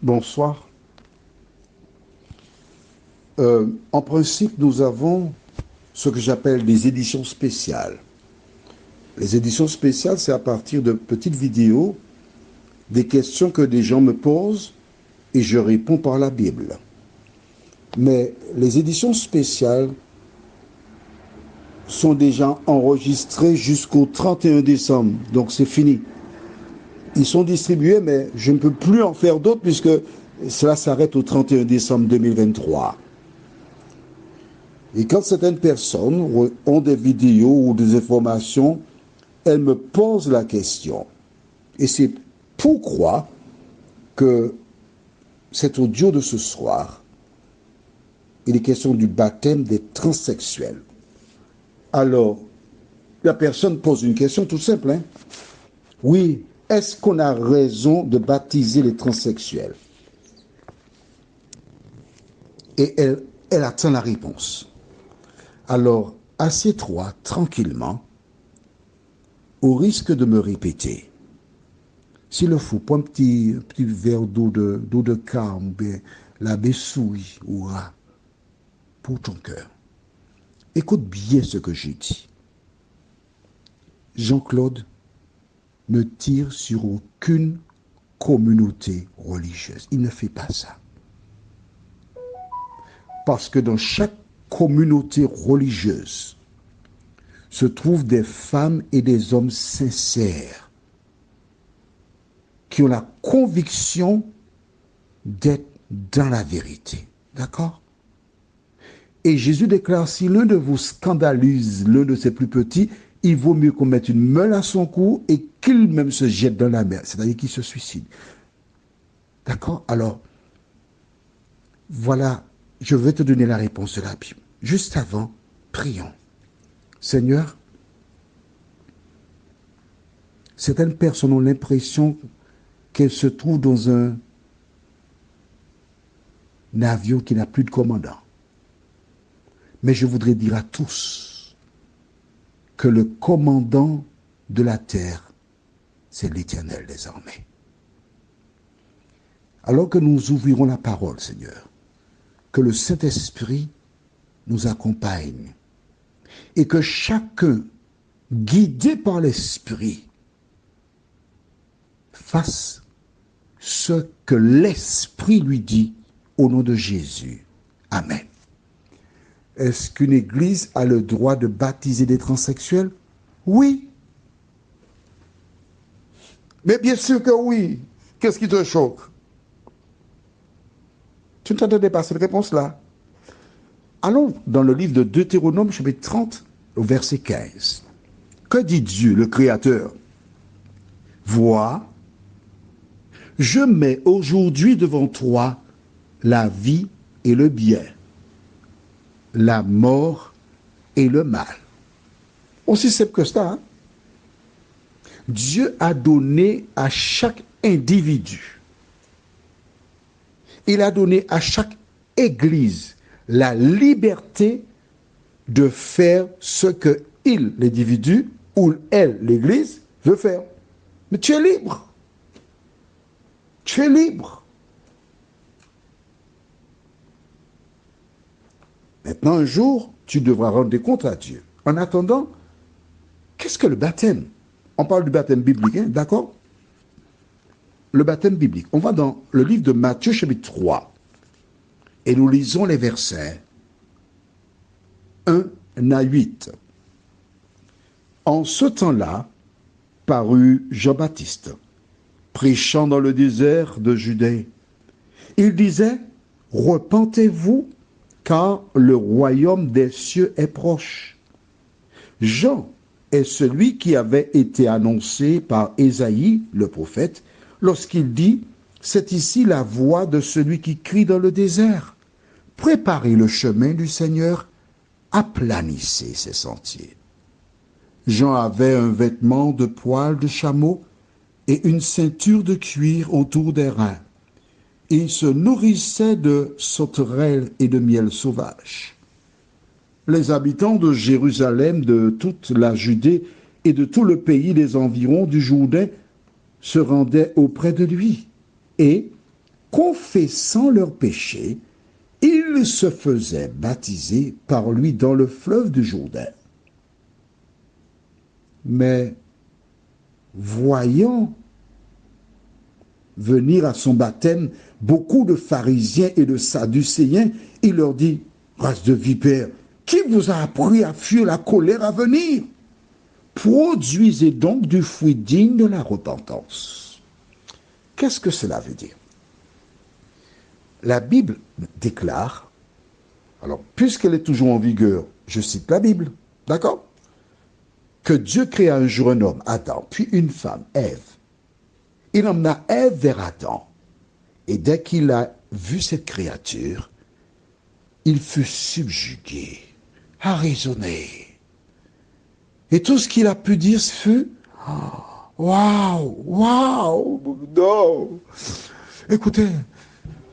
Bonsoir. En principe, nous avons ce que j'appelle des éditions spéciales. Les éditions spéciales, c'est à partir de petites vidéos, des questions que des gens me posent et je réponds par la Bible. Mais les éditions spéciales sont déjà enregistrées jusqu'au 31 décembre, donc c'est fini. Ils sont distribués, mais je ne peux plus en faire d'autres puisque cela s'arrête au 31 décembre 2023. Et quand certaines personnes ont des vidéos ou des informations, elles me posent la question. Et c'est pourquoi que cet audio de ce soir, il est question du baptême des transsexuels. Alors, la personne pose une question toute simple. Oui, est-ce qu'on a raison de baptiser les transsexuels? Et elle attend la réponse. Alors, assieds-toi tranquillement, au risque de me répéter. S'il le faut, prends un petit verre d'eau de carme, la bessouille ou pour ton cœur. Écoute bien ce que j'ai dit. Jean-Claude ne tire sur aucune communauté religieuse. Il ne fait pas ça. Parce que dans chaque communauté religieuse se trouvent des femmes et des hommes sincères qui ont la conviction d'être dans la vérité. D'accord? Et Jésus déclare, si l'un de vous scandalise l'un de ses plus petits, il vaut mieux qu'on mette une meule à son cou et qu'il même se jette dans la mer, c'est-à-dire qu'il se suicide. D'accord? Alors, voilà, je vais te donner la réponse de la Bible. Juste avant, prions. Seigneur, certaines personnes ont l'impression qu'elles se trouvent dans un avion qui n'a plus de commandant. Mais je voudrais dire à tous que le commandant de la terre, c'est l'Éternel désormais. Alors que nous ouvrirons la parole, Seigneur, que le Saint-Esprit nous accompagne et que chacun, guidé par l'Esprit, fasse ce que l'Esprit lui dit au nom de Jésus. Amen. Est-ce qu'une église a le droit de baptiser des transsexuels? Oui. Mais bien sûr que oui. Qu'est-ce qui te choque? Tu ne t'attendais pas à cette réponse-là. Allons dans le livre de Deutéronome, chapitre 30, au verset 15. Que dit Dieu, le Créateur? Vois, je mets aujourd'hui devant toi la vie et le bien, la mort et le mal. Aussi simple que ça. Dieu a donné à chaque individu, il a donné à chaque église la liberté de faire ce que il, l'individu, ou elle, l'église, veut faire. Mais tu es libre. Tu es libre. Maintenant, un jour, tu devras rendre des comptes à Dieu. En attendant, qu'est-ce que le baptême? On parle du baptême biblique, d'accord? Le baptême biblique. On va dans le livre de Matthieu, chapitre 3, et nous lisons les versets 1 à 8. En ce temps-là, parut Jean-Baptiste, prêchant dans le désert de Judée. Il disait, repentez-vous, car le royaume des cieux est proche. Jean est celui qui avait été annoncé par Ésaïe, le prophète, lorsqu'il dit, c'est ici la voix de celui qui crie dans le désert. Préparez le chemin du Seigneur, aplanissez ses sentiers. Jean avait un vêtement de poil de chameau et une ceinture de cuir autour des reins. Il se nourrissait de sauterelles et de miel sauvage. Les habitants de Jérusalem, de toute la Judée et de tout le pays des environs du Jourdain se rendaient auprès de lui et, confessant leurs péchés, ils se faisaient baptiser par lui dans le fleuve du Jourdain. Mais voyant venir à son baptême beaucoup de pharisiens et de sadducéens, il leur dit, race de vipères, qui vous a appris à fuir la colère à venir? Produisez donc du fruit digne de la repentance. Qu'est-ce que cela veut dire? La Bible déclare, alors puisqu'elle est toujours en vigueur, je cite la Bible, d'accord? Que Dieu créa un jour un homme, Adam, puis une femme, Ève. Il emmena Ève vers Adam. Et dès qu'il a vu cette créature, il fut subjugué, arraisonné. Et tout ce qu'il a pu dire fut « Waouh, waouh, non !» Écoutez,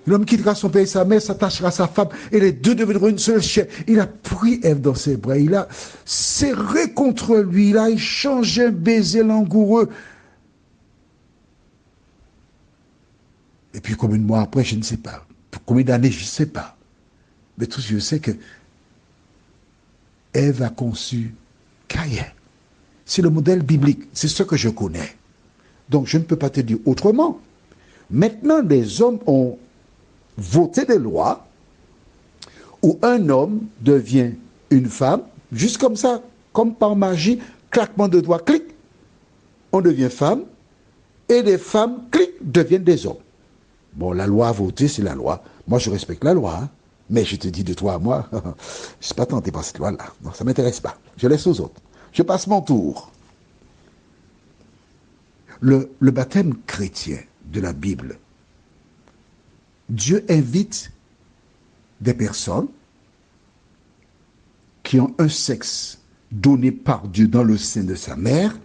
l'homme quittera son père et sa mère, s'attachera à sa femme, et les deux deviendront une seule chair. Il a pris Ève dans ses bras, il a serré contre lui, il a échangé un baiser langoureux. Et puis combien de mois après, je ne sais pas. Pour combien d'années, je ne sais pas. Mais tout ce que je sais que Ève a conçu Caïn. C'est le modèle biblique, c'est ce que je connais. Donc je ne peux pas te dire autrement. Maintenant, les hommes ont voté des lois où un homme devient une femme, juste comme ça, comme par magie, claquement de doigts, clic, on devient femme, et les femmes, clic, deviennent des hommes. Bon, la loi à voter, c'est la loi. Moi, je respecte la loi, hein. Mais je te dis de toi à moi, je ne suis pas tenté par cette loi-là. Non, ça ne m'intéresse pas. Je laisse aux autres. Je passe mon tour. Le baptême chrétien de la Bible, Dieu invite des personnes qui ont un sexe donné par Dieu dans le sein de sa mère.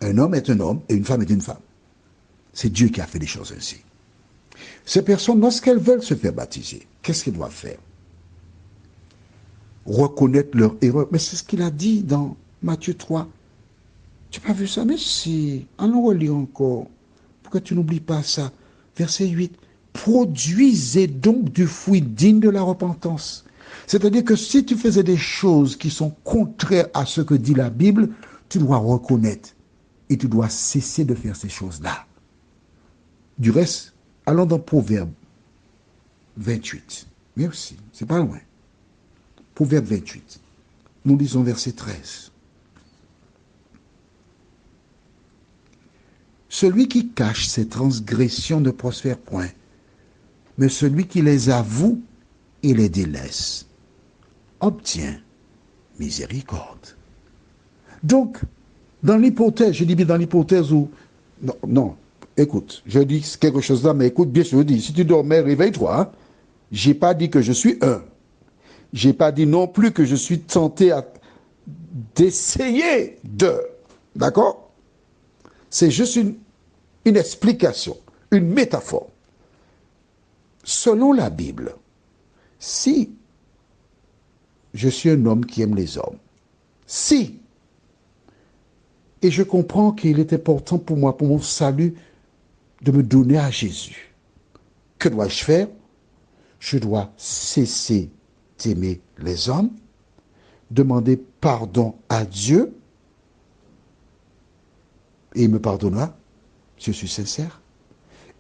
Un homme est un homme et une femme est une femme. C'est Dieu qui a fait les choses ainsi. Ces personnes, lorsqu'elles veulent se faire baptiser, qu'est-ce qu'elles doivent faire? Reconnaître leur erreur. Mais c'est ce qu'il a dit dans Matthieu 3. Tu n'as pas vu ça? Mais si. Allons relire encore. Pourquoi tu n'oublies pas ça? Verset 8. Produisez donc du fruit digne de la repentance. C'est-à-dire que si tu faisais des choses qui sont contraires à ce que dit la Bible, tu dois reconnaître et tu dois cesser de faire ces choses-là. Du reste, allons dans Proverbe 28. Merci, c'est pas loin. Proverbe 28. Nous lisons verset 13. Celui qui cache ses transgressions ne prospère point, mais celui qui les avoue et les délaisse obtient miséricorde. Donc, dans l'hypothèse, je dis bien dans l'hypothèse où... Non, écoute, je dis quelque chose là, mais écoute bien ce que je dis. Si tu dormais, réveille-toi. Hein? Je n'ai pas dit que je suis un. Je n'ai pas dit non plus que je suis tenté d'essayer de. D'accord? C'est juste une explication, une métaphore. Selon la Bible, si je suis un homme qui aime les hommes, si, et je comprends qu'il est important pour moi, pour mon salut, de me donner à Jésus, que dois-je faire? Je dois cesser d'aimer les hommes, demander pardon à Dieu, et il me pardonnera, je suis sincère,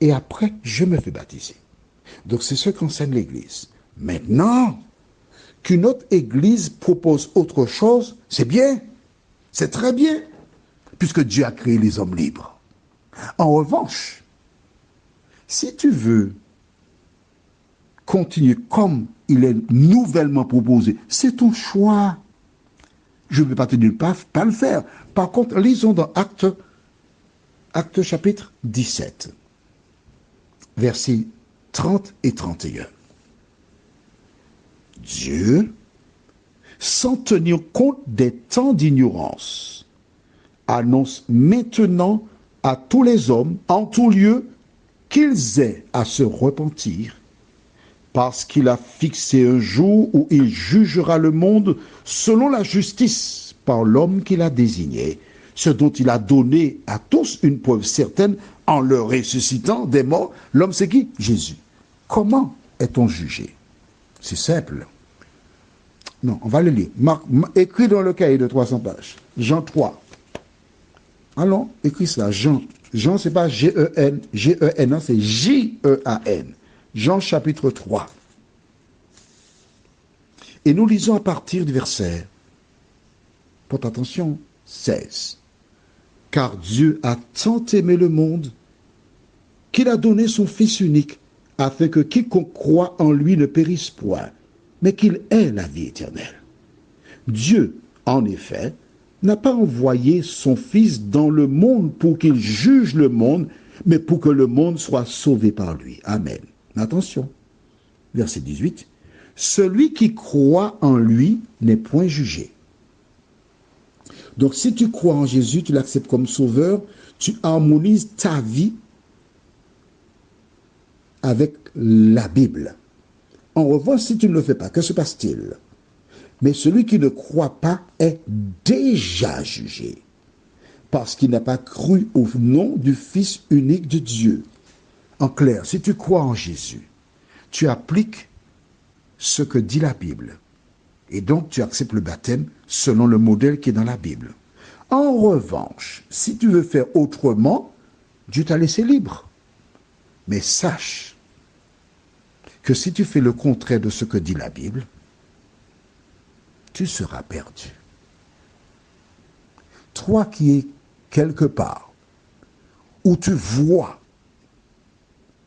et après, je me fais baptiser. Donc, c'est ce qu'enseigne l'Église. Maintenant, qu'une autre Église propose autre chose, c'est bien, c'est très bien, puisque Dieu a créé les hommes libres. En revanche, si tu veux continuer comme il est nouvellement proposé, c'est ton choix. Je ne vais pas te dire pas le faire. Par contre, lisons dans Actes chapitre 17, versets 30 et 31. Dieu, sans tenir compte des temps d'ignorance, annonce maintenant à tous les hommes, en tout lieu, qu'ils aient à se repentir, parce qu'il a fixé un jour où il jugera le monde selon la justice par l'homme qu'il a désigné, ce dont il a donné à tous une preuve certaine en le ressuscitant des morts. L'homme, c'est qui? Jésus. Comment est-on jugé? C'est simple. Non, on va le lire. Écrit dans le cahier de 300 pages. Jean 3. Allons, écris cela. Jean. Jean, c'est pas G-E-N, G-E-N, non, c'est J-E-A-N. Jean chapitre 3. Et nous lisons à partir du verset, porte attention, 16. Car Dieu a tant aimé le monde qu'il a donné son Fils unique, afin que quiconque croit en lui ne périsse point, mais qu'il ait la vie éternelle. Dieu, en effet, n'a pas envoyé son Fils dans le monde pour qu'il juge le monde, mais pour que le monde soit sauvé par lui. Amen. Attention. Verset 18. Celui qui croit en lui n'est point jugé. Donc si tu crois en Jésus, tu l'acceptes comme sauveur, tu harmonises ta vie avec la Bible. En revanche, si tu ne le fais pas, que se passe-t-il? Mais celui qui ne croit pas est déjà jugé, parce qu'il n'a pas cru au nom du Fils unique de Dieu. En clair, si tu crois en Jésus, tu appliques ce que dit la Bible. Et donc, tu acceptes le baptême selon le modèle qui est dans la Bible. En revanche, si tu veux faire autrement, Dieu t'a laissé libre. Mais sache que si tu fais le contraire de ce que dit la Bible, tu seras perdu. Toi qui es quelque part où tu vois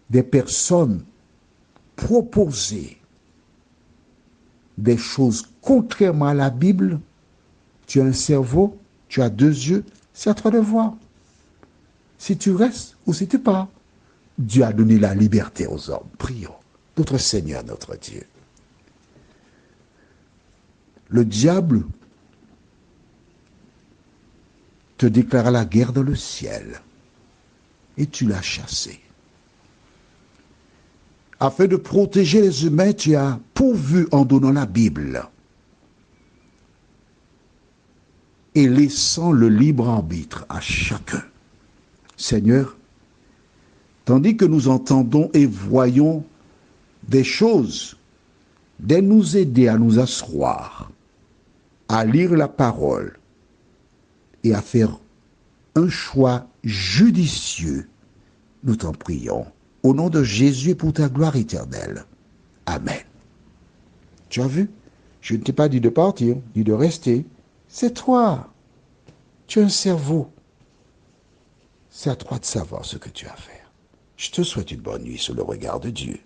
des personnes proposer des choses contrairement à la Bible, tu as un cerveau, tu as deux yeux, c'est à toi de voir. Si tu restes ou si tu pars, Dieu a donné la liberté aux hommes. Prions. Notre Seigneur, notre Dieu. Le diable te déclara la guerre dans le ciel et tu l'as chassé. Afin de protéger les humains, tu as pourvu en donnant la Bible et laissant le libre arbitre à chacun. Seigneur, tandis que nous entendons et voyons des choses, de nous aider à nous asseoir, à lire la parole et à faire un choix judicieux, nous t'en prions. Au nom de Jésus et pour ta gloire éternelle. Amen. Tu as vu? Je ne t'ai pas dit de partir, ni de rester. C'est toi. Tu as un cerveau. C'est à toi de savoir ce que tu as à faire. Je te souhaite une bonne nuit sous le regard de Dieu.